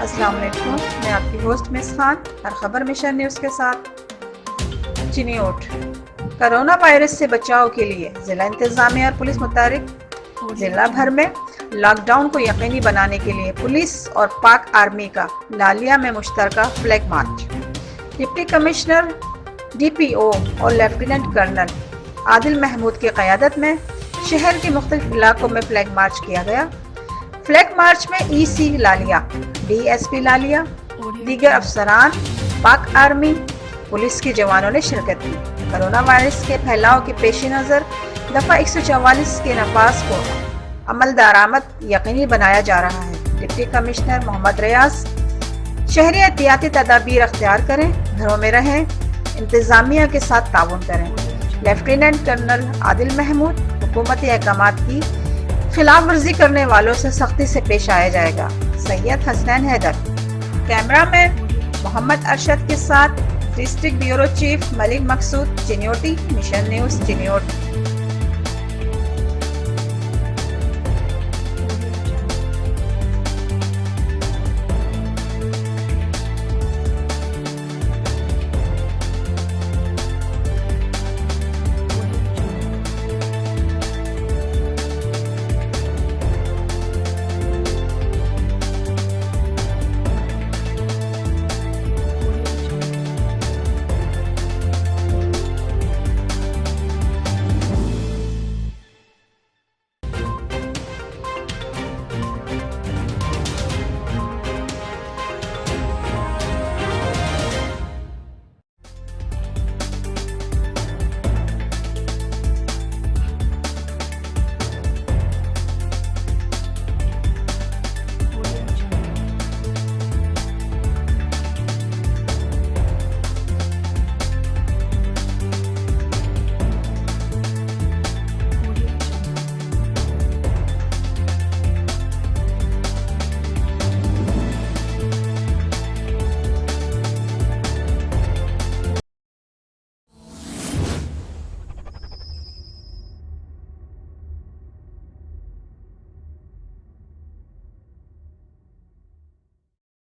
अस्सलाम वालेकुम, मैं आपकी होस्ट मिस खान। हर खबर मिशन न्यूज़ के साथ। चिन्योट कोरोना वायरस से बचाव के लिए जिला इंतजामिया और पुलिस मुताबिक जिला भर में लॉकडाउन को यकीनी बनाने के लिए पुलिस और पाक आर्मी का लालिया में मुश्तरका flag march. Deputy commissioner DPO और लेफ्टिनेंट कर्नल आदिल महमूद की क़यादत में शहर के मुख्तलिफ इलाकों में फ्लैग मार्च किया गया। फ्लैग मार्च में EC लालिया, DSP लालिया, दीगर अफसरान, पाक आर्मी, पुलिस के जवानों ने शिरकत की। कोरोना वायरस के फैलाव के पेश नज़र दफ़ा 144 के नफाज को अमल दरामद यकीनी बनाया जा रहा है। डिप्टी कमिश्नर मोहम्मद रियाज शहरी एहतियाती तदाबीर अख्तियार करें, घरों में रहें, इंतजामिया के साथ ताउन करें। लेफ्टिनेंट कर्नल आदिल महमूद हुकूमती अहकामात की खिलाफ वर्जी करने वालों से सख्ती से पेश आया जाएगा। सैयद हसनैन हैदर, कैमरामैन मोहम्मद अरशद के साथ डिस्ट्रिक्ट ब्यूरो चीफ मलिक मकसूद, चिन्योटी, मिशन न्यूज़ चिन्योट।